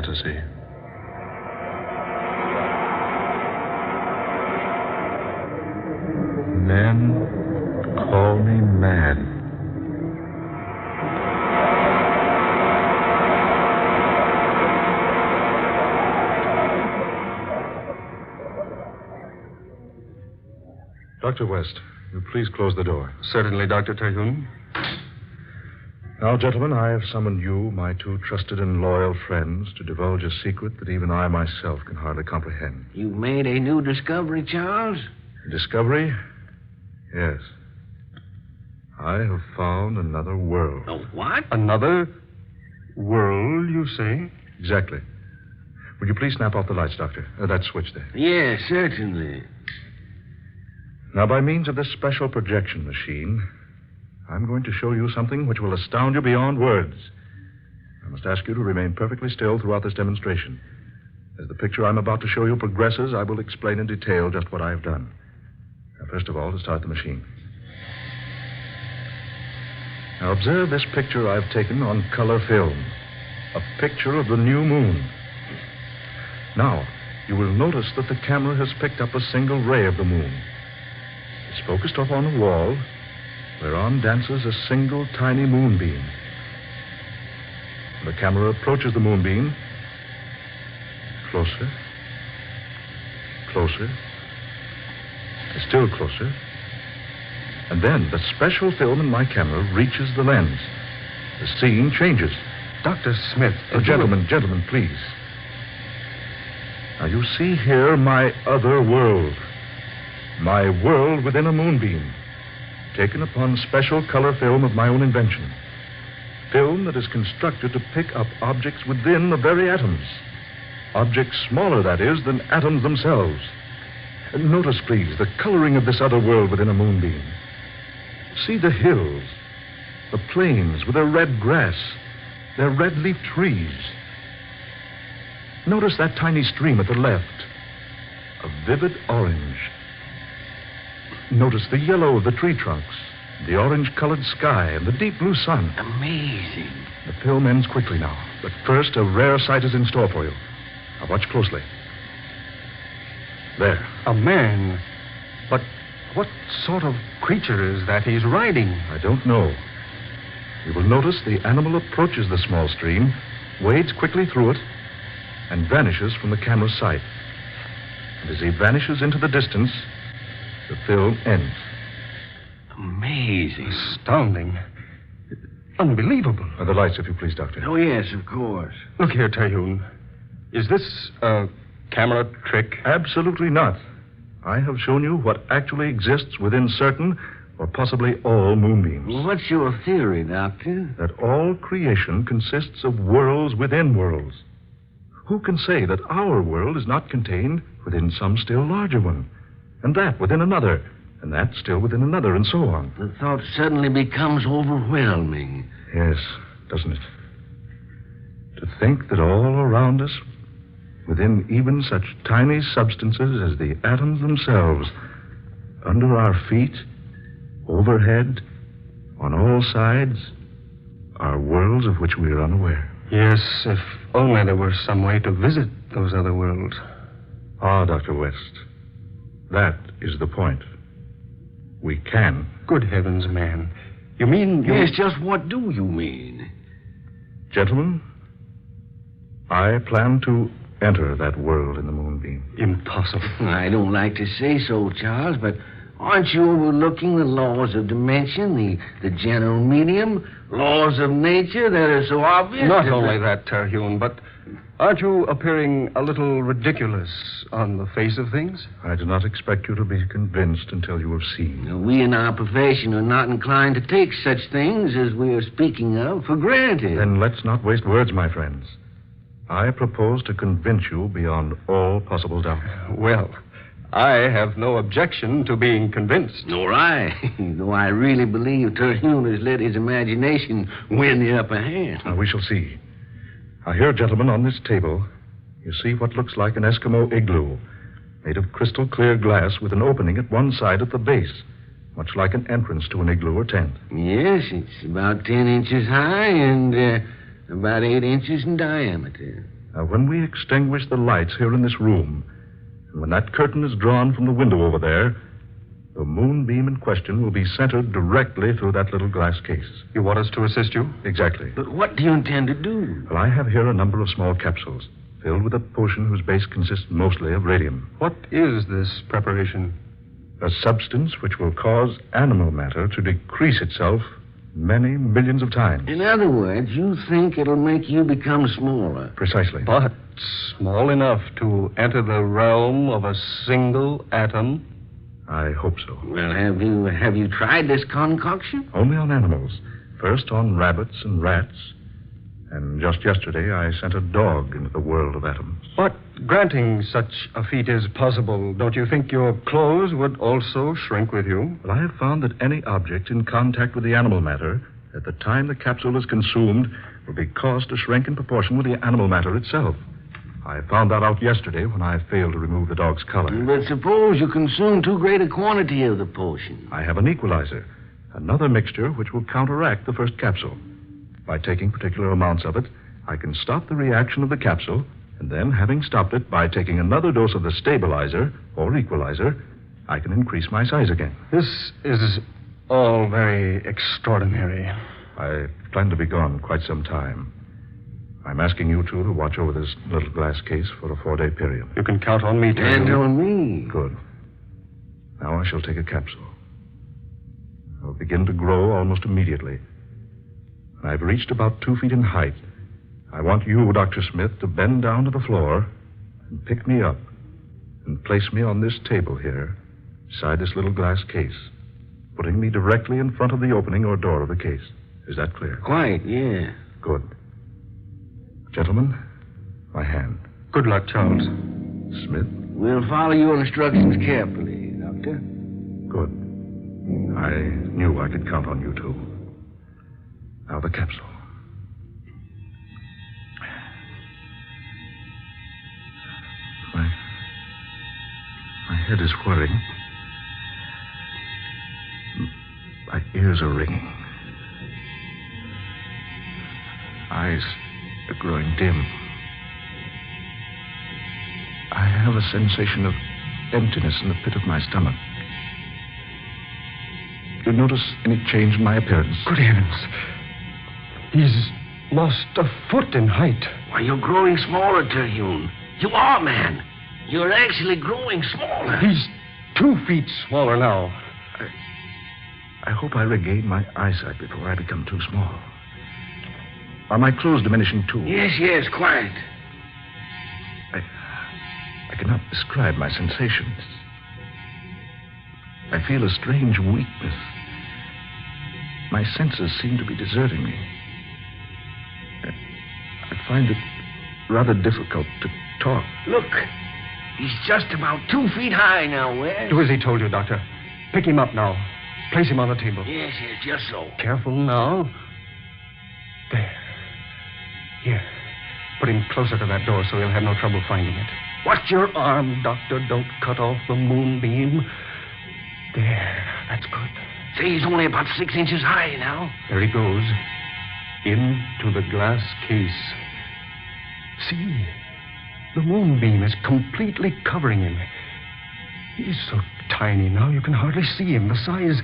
fantasy. Men call me mad. Dr. West, will you please close the door? Certainly, Dr. Terhune. Now, gentlemen, I have summoned you, my two trusted and loyal friends, to divulge a secret that even I myself can hardly comprehend. You've made a new discovery, Charles? Discovery? Yes. I have found another world. Oh, what? Another world, you say? Exactly. Would you please snap off the lights, Doctor? That switch there. Yes, certainly. Now, by means of this special projection machine, I'm going to show you something which will astound you beyond words. I must ask you to remain perfectly still throughout this demonstration. As the picture I'm about to show you progresses, I will explain in detail just what I have done. Now, first of all, to start the machine. Now, observe this picture I've taken on color film. A picture of the new moon. Now, you will notice that the camera has picked up a single ray of the moon. It's focused up on the wall, whereon dances a single tiny moonbeam. The camera approaches the moonbeam. Closer. Closer. Still closer. And then the special film in my camera reaches the lens. The scene changes. Dr. Smith. Gentlemen, please. Now, you see here my other world. My world within a moonbeam, taken upon special color film of my own invention. Film that is constructed to pick up objects within the very atoms. Objects smaller, that is, than atoms themselves. Notice, please, the coloring of this other world within a moonbeam. See the hills, the plains with their red grass, their red-leaf trees. Notice that tiny stream at the left, a vivid orange. Notice the yellow of the tree trunks, the orange-colored sky, and the deep blue sun. Amazing. The film ends quickly now, but first a rare sight is in store for you. Now watch closely. There. A man. But what sort of creature is that he's riding? I don't know. You will notice the animal approaches the small stream, wades quickly through it, and vanishes from the camera's sight. And as he vanishes into the distance, the film ends. Amazing. Astounding. Unbelievable. The lights, if you please, Doctor. Oh, yes, of course. Look here, Terhune. Is this a camera trick? Absolutely not. I have shown you what actually exists within certain, or possibly all, moonbeams. Well, what's your theory, Doctor? That all creation consists of worlds within worlds. Who can say that our world is not contained within some still larger one? And that within another, and that still within another, and so on. The thought suddenly becomes overwhelming. Yes, doesn't it? To think that all around us, within even such tiny substances as the atoms themselves, under our feet, overhead, on all sides, are worlds of which we are unaware. Yes, if only there were some way to visit those other worlds. Ah, Dr. West. That is the point. We can. Good heavens, man. You mean you... Yes, just what do you mean? Gentlemen, I plan to enter that world in the moonbeam. Impossible. I don't like to say so, Charles, but aren't you overlooking the laws of dimension, the general medium, laws of nature that are so obvious? Not only that, Terhune, but aren't you appearing a little ridiculous on the face of things? I do not expect you to be convinced until you have seen. We in our profession are not inclined to take such things as we are speaking of for granted. Then let's not waste words, my friends. I propose to convince you beyond all possible doubt. Well, I have no objection to being convinced. Nor I. Though I really believe Terhune has let his imagination win the upper hand. Now, we shall see. Now, here, gentlemen, on this table, you see what looks like an Eskimo igloo, made of crystal clear glass with an opening at one side at the base, much like an entrance to an igloo or tent. Yes, it's about 10 inches high and about 8 inches in diameter. Now, when we extinguish the lights here in this room, and when that curtain is drawn from the window over there, the moonbeam in question will be centered directly through that little glass case. You want us to assist you? Exactly. But what do you intend to do? Well, I have here a number of small capsules filled with a potion whose base consists mostly of radium. What is this preparation? A substance which will cause animal matter to decrease itself many millions of times. In other words, you think it'll make you become smaller. Precisely. But small enough to enter the realm of a single atom? I hope so. Well, have you tried this concoction? Only on animals. First on rabbits and rats. And just yesterday, I sent a dog into the world of atoms. But granting such a feat is possible, don't you think your clothes would also shrink with you? Well, I have found that any object in contact with the animal matter, at the time the capsule is consumed, will be caused to shrink in proportion with the animal matter itself. I found that out yesterday when I failed to remove the dog's collar. But suppose you consume too great a quantity of the potion. I have an equalizer, another mixture which will counteract the first capsule. By taking particular amounts of it, I can stop the reaction of the capsule, and then, having stopped it by taking another dose of the stabilizer or equalizer, I can increase my size again. This is all very extraordinary. I plan to be gone quite some time. I'm asking you two to watch over this little glass case for a 4-day period. You can count on me, too. And on me. Good. Now I shall take a capsule. I'll begin to grow almost immediately. When I've reached about 2 feet in height, I want you, Dr. Smith, to bend down to the floor and pick me up and place me on this table here, beside this little glass case, putting me directly in front of the opening or door of the case. Is that clear? Quite, yeah. Good. Gentlemen, my hand. Good luck, Charles. Smith, We'll follow your instructions carefully, Doctor. good. I knew I could count on you two. Now the capsule. My head is whirring. My ears are ringing. Eyes are growing dim. I have a sensation of emptiness in the pit of my stomach. Do you notice any change in my appearance? Good heavens. He's lost a foot in height. Why, you're growing smaller, Terhune. You are, man. You're actually growing smaller. He's 2 feet smaller now. I hope I regain my eyesight before I become too small. Are my clothes diminishing too? Yes, quite. I cannot describe my sensations. I feel a strange weakness. My senses seem to be deserting me. I find it rather difficult to talk. Look, he's just about 2 feet high now, Wes. Do as he told you, Doctor. Pick him up now. Place him on the table. Yes, just so. Careful now. There. Here. Put him closer to that door so he'll have no trouble finding it. Watch your arm, Doctor. Don't cut off the moonbeam. There. That's good. Say, he's only about 6 inches high now. There he goes. Into the glass case. See? The moonbeam is completely covering him. He's so tiny now you can hardly see him. The size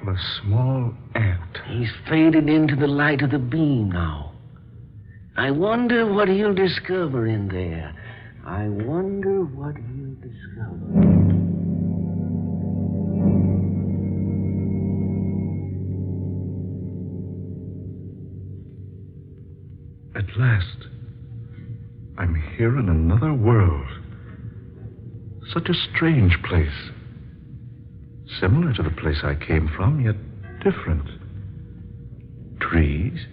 of a small ant. He's faded into the light of the beam now. I wonder what he'll discover in there. I wonder what he'll discover. At last, I'm here in another world. Such a strange place. Similar to the place I came from, yet different. Trees,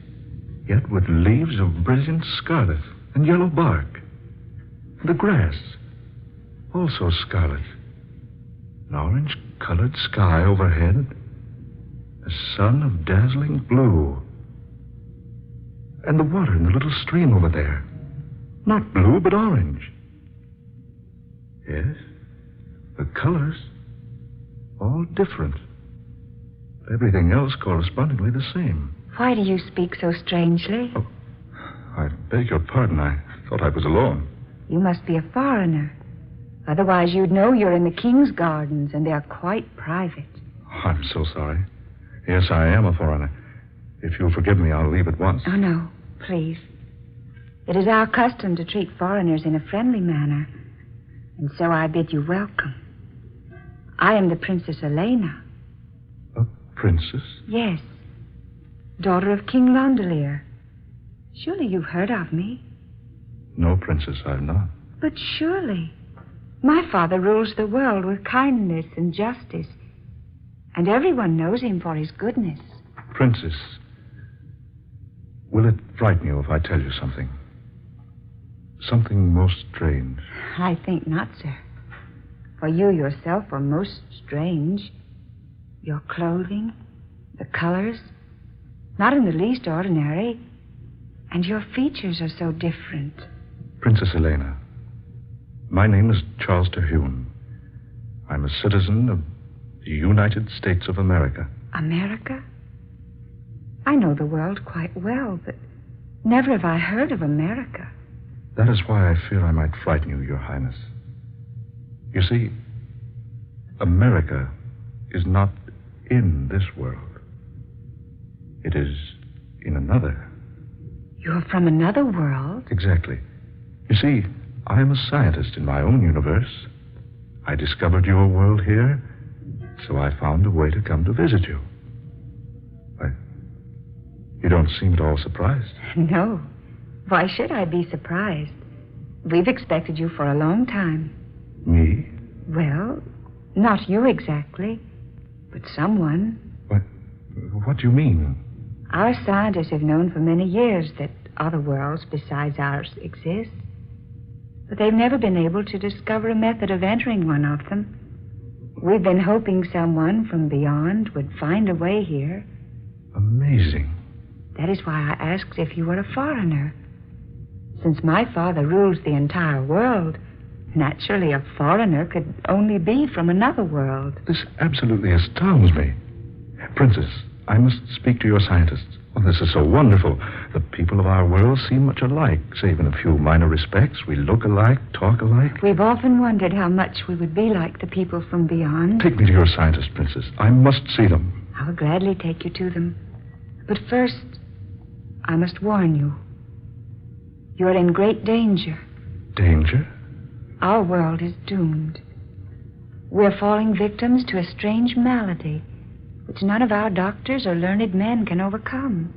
yet with leaves of brilliant scarlet and yellow bark. The grass, also scarlet. An orange-colored sky overhead. A sun of dazzling blue. And the water in the little stream over there. Not blue, but orange. Yes, the colors, all different. Everything else correspondingly the same. Why do you speak so strangely? Oh, I beg your pardon. I thought I was alone. You must be a foreigner. Otherwise, you'd know you're in the king's gardens, and they're quite private. I'm so sorry. Yes, I am a foreigner. If you'll forgive me, I'll leave at once. Oh, no, please. It is our custom to treat foreigners in a friendly manner, and so I bid you welcome. I am the Princess Elena. A princess? Yes, daughter of King Londelier. Surely you've heard of me. No, Princess, I've not. But surely. My father rules the world with kindness and justice, and everyone knows him for his goodness. Princess, will it frighten you if I tell you something? Something most strange. I think not, sir. For you yourself are most strange. Your clothing, the colors, not in the least ordinary, and your features are so different. Princess Elena, my name is Charles Terhune. I'm a citizen of the United States of America. America? I know the world quite well, but never have I heard of America. That is why I fear I might frighten you, Your Highness. You see, America is not in this world. It is in another. You're from another world? Exactly. You see, I am a scientist in my own universe. I discovered your world here, so I found a way to come to visit you. Why, you don't seem at all surprised. No. Why should I be surprised? We've expected you for a long time. Me? Well, not you exactly, but someone. What do you mean? Our scientists have known for many years that other worlds besides ours exist, but they've never been able to discover a method of entering one of them. We've been hoping someone from beyond would find a way here. Amazing. That is why I asked if you were a foreigner. Since my father rules the entire world, naturally a foreigner could only be from another world. This absolutely astounds me. Princess, I must speak to your scientists. Oh, this is so wonderful. The people of our world seem much alike, save in a few minor respects. We look alike, talk alike. We've often wondered how much we would be like the people from beyond. Take me to your scientists, Princess. I must see them. I'll gladly take you to them. But first, I must warn you. You're in great danger. Danger? Our world is doomed. We're falling victims to a strange malady which none of our doctors or learned men can overcome.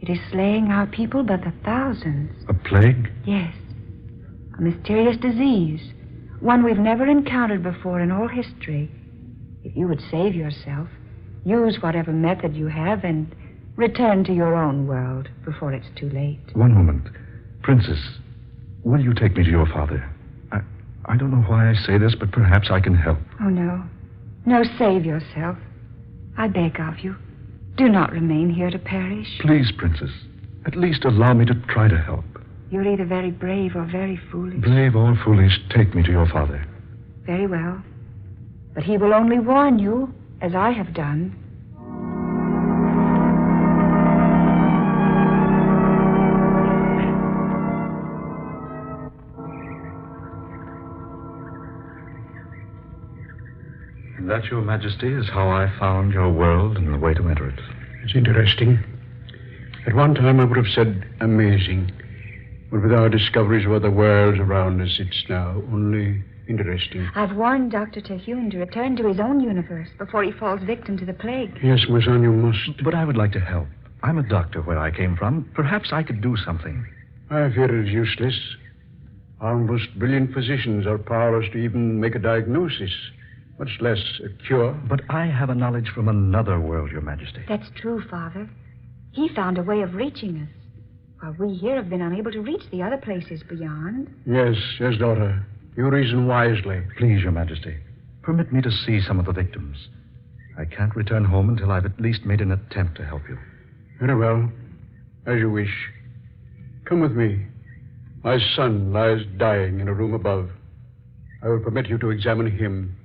It is slaying our people by the thousands. A plague? Yes. A mysterious disease. One we've never encountered before in all history. If you would save yourself, use whatever method you have and return to your own world before it's too late. One moment. Princess, will you take me to your father? I don't know why I say this, but perhaps I can help. Oh, no. No, save yourself. I beg of you. Do not remain here to perish. Please, Princess. At least allow me to try to help. You're either very brave or very foolish. Brave or foolish, take me to your father. Very well. But he will only warn you, as I have done. That, Your Majesty, is how I found your world and the way to enter it. It's interesting. At one time I would have said amazing. But with our discoveries of other worlds around us, it's now only interesting. I've warned Dr. Terhune to return to his own universe before he falls victim to the plague. Yes, my son, you must. But I would like to help. I'm a doctor where I came from. Perhaps I could do something. I fear it is useless. Our most brilliant physicians are powerless to even make a diagnosis, much less a cure. But I have a knowledge from another world, Your Majesty. That's true, Father. He found a way of reaching us, while we here have been unable to reach the other places beyond. Yes, daughter. You reason wisely. Please, Your Majesty, permit me to see some of the victims. I can't return home until I've at least made an attempt to help you. Very well. As you wish. Come with me. My son lies dying in a room above. I will permit you to examine him.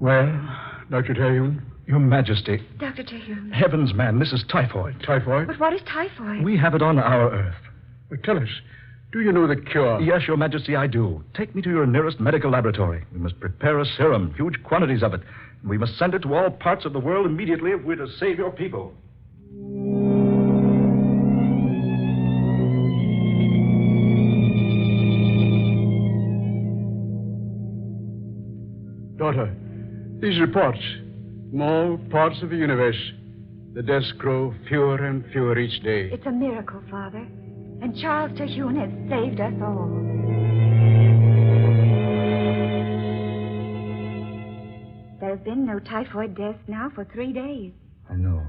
Well, Dr. Terhune? Your Majesty. Dr. Terhune. Heavens, man, this is typhoid. Typhoid? But what is typhoid? We have it on our Earth. Well, tell us, do you know the cure? Yes, Your Majesty, I do. Take me to your nearest medical laboratory. We must prepare a serum, huge quantities of it. We must send it to all parts of the world immediately if we're to save your people. Daughter, these reports from all parts of the universe, the deaths grow fewer and fewer each day. It's a miracle, Father. And Charles Terhune has saved us all. There have been no typhoid deaths now for 3 days. I know.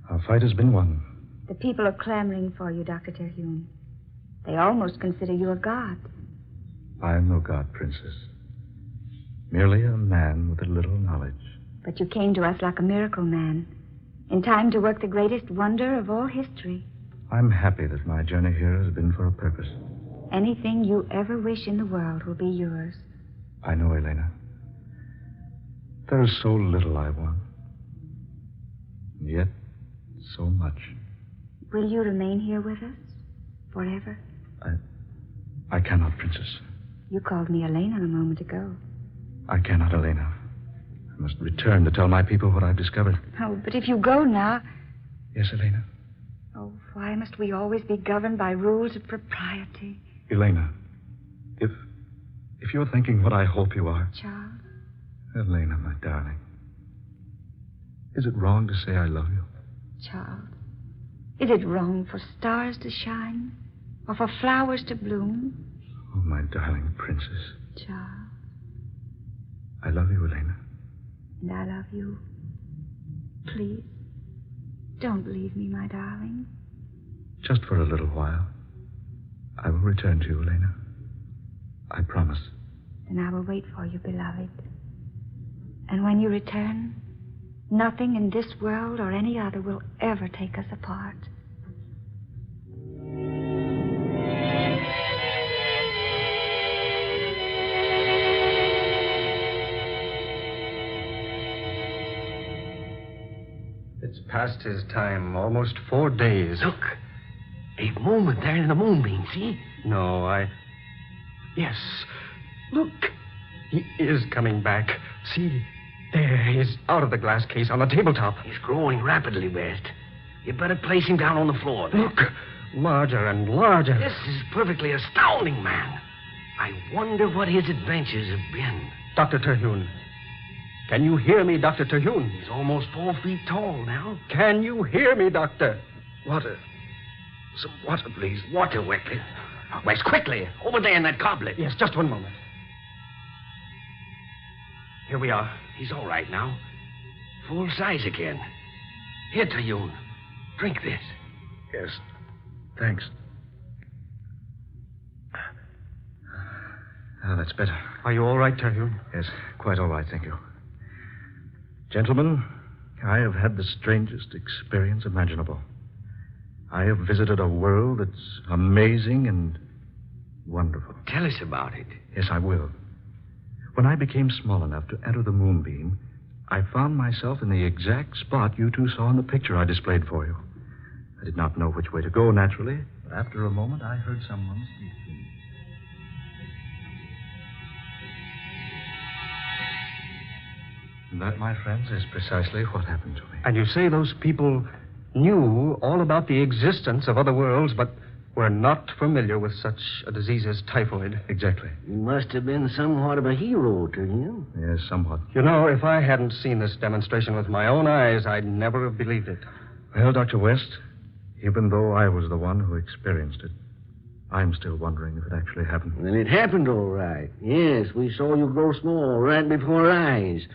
Our fight has been won. The people are clamoring for you, Dr. Terhune. They almost consider you a god. I am no god, Princess. Merely a man with a little knowledge. But you came to us like a miracle man, in time to work the greatest wonder of all history. I'm happy that my journey here has been for a purpose. Anything you ever wish in the world will be yours. I know, Elena. There is so little I want. And yet, so much. Will you remain here with us? Forever? I cannot, Princess. You called me Elena a moment ago. I cannot, Elena. I must return to tell my people what I've discovered. Oh, but if you go now... Yes, Elena? Oh, why must we always be governed by rules of propriety? Elena, if you're thinking what I hope you are... Charles? Elena, my darling. Is it wrong to say I love you? Charles, is it wrong for stars to shine? Or for flowers to bloom? Oh, my darling princess. Charles. I love you, Elena. And I love you. Please, don't leave me, my darling. Just for a little while. I will return to you, Elena. I promise. Then I will wait for you, beloved. And when you return, nothing in this world or any other will ever take us apart. It's past his time, almost 4 days. Look, a moment there in the moonbeam, see? No, Yes, look. He is coming back. See, there he is out of the glass case on the tabletop. He's growing rapidly, West. You better place him down on the floor. Then. Look, larger and larger. This is perfectly astounding, man. I wonder what his adventures have been. Dr. Terhune. Can you hear me, Dr. Terhune? He's almost 4 feet tall now. Can you hear me, Doctor? Water. Some water, please. Water, Wickley. West, quickly. Over there in that goblet. Yes, just one moment. Here we are. He's all right now. Full size again. Here, Terhune. Drink this. Yes. Thanks. Ah, that's better. Are you all right, Terhune? Yes, quite all right, thank you. Gentlemen, I have had the strangest experience imaginable. I have visited a world that's amazing and wonderful. Tell us about it. Yes, I will. When I became small enough to enter the moonbeam, I found myself in the exact spot you two saw in the picture I displayed for you. I did not know which way to go, naturally, but after a moment I heard someone speak to me. And that, my friends, is precisely what happened to me. And you say those people knew all about the existence of other worlds, but were not familiar with such a disease as typhoid. Exactly. You must have been somewhat of a hero to him. Yes, somewhat. You know, if I hadn't seen this demonstration with my own eyes, I'd never have believed it. Well, Dr. West, even though I was the one who experienced it, I'm still wondering if it actually happened. Then it happened all right. Yes, we saw you grow small right before our eyes.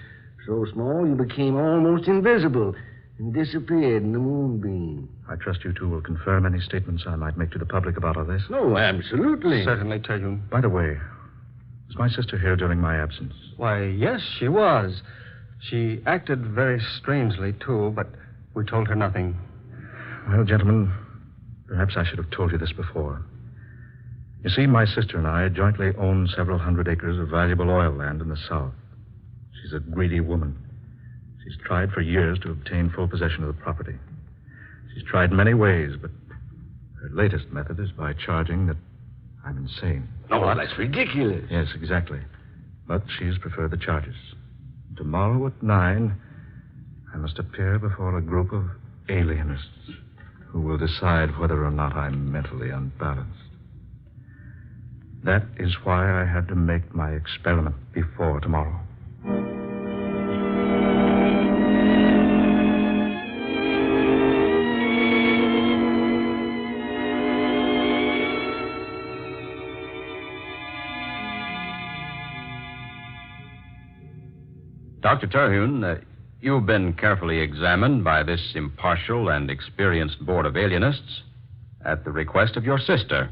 So small you became almost invisible and disappeared in the moonbeam. I trust you two will confirm any statements I might make to the public about all this. No, absolutely. Certainly, Terhune. By the way, was my sister here during my absence? Why, yes, she was. She acted very strangely, too, but we told her nothing. Well, gentlemen, perhaps I should have told you this before. You see, my sister and I jointly own several hundred acres of valuable oil land in the south. She's a greedy woman. She's tried for years to obtain full possession of the property. She's tried many ways, but her latest method is by charging that I'm insane. No, well, that's ridiculous. Yes, exactly. But she's preferred the charges. Tomorrow at 9, I must appear before a group of alienists who will decide whether or not I'm mentally unbalanced. That is why I had to make my experiment before tomorrow. Dr. Terhune, you've been carefully examined by this impartial and experienced board of alienists at the request of your sister.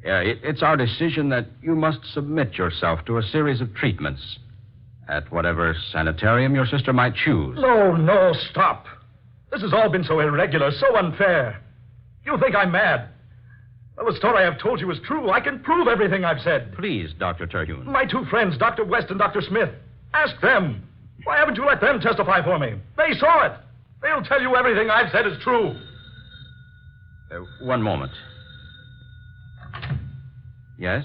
It's our decision that you must submit yourself to a series of treatments at whatever sanitarium your sister might choose. No, stop. This has all been so irregular, so unfair. You think I'm mad. Well, the story I've told you is true. I can prove everything I've said. Please, Dr. Terhune. My two friends, Dr. West and Dr. Smith. Ask them. Why haven't you let them testify for me? They saw it. They'll tell you everything I've said is true. One moment. Yes?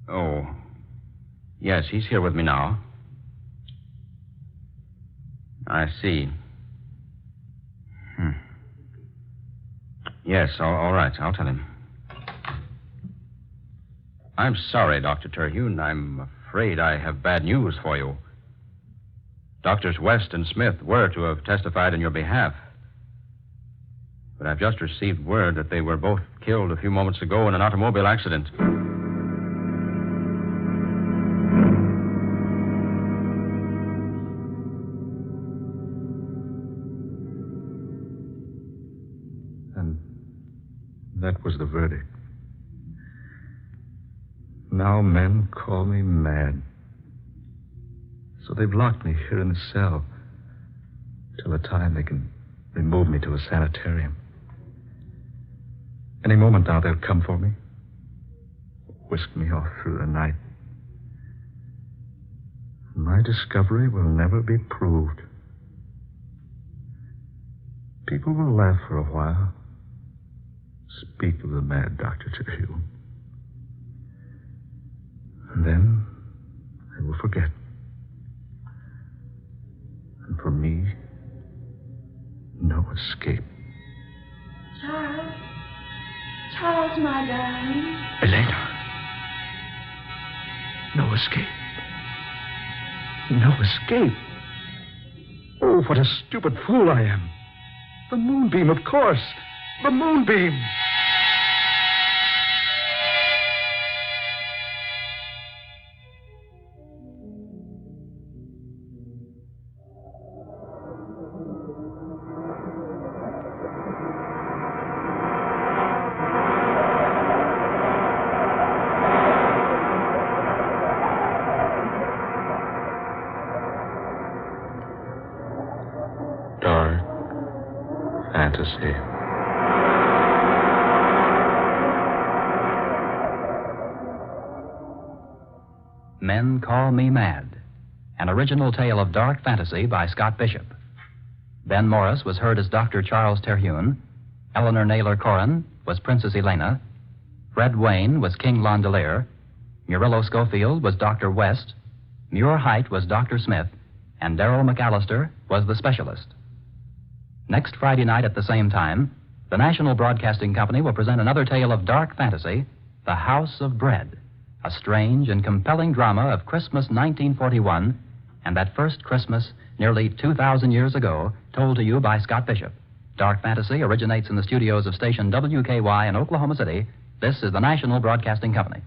Oh. Yes, he's here with me now. I see. Yes, all right. I'll tell him. I'm sorry, Dr. Terhune. I'm afraid I have bad news for you. Doctors West and Smith were to have testified in your behalf. But I've just received word that they were both killed a few moments ago in an automobile accident. And that was the verdict. Now men call me mad. So they've locked me here in the cell till the time they can remove me to a sanitarium. Any moment now they'll come for me, whisk me off through the night. My discovery will never be proved. People will laugh for a while, speak of the mad Dr. Terhune. And then they will forget. And for me, no escape. Charles, my darling. Elena. No escape. No escape. Oh, what a stupid fool I am. The moonbeam, of course. The moonbeam. Dark fantasy. Men Call Me Mad, an original tale of dark fantasy by Scott Bishop. Ben Morris was heard as Dr. Charles Terhune. Eleanor Naylor Corrin was Princess Elena. Fred Wayne was King Londelier. Murillo Schofield was Dr. West. Muir Height was Dr. Smith. And Darrell McAllister was the specialist. Next Friday night at the same time, the National Broadcasting Company will present another tale of dark fantasy, The House of Bread, a strange and compelling drama of Christmas 1941 and that first Christmas nearly 2,000 years ago, told to you by Scott Bishop. Dark fantasy originates in the studios of station WKY in Oklahoma City. This is the National Broadcasting Company.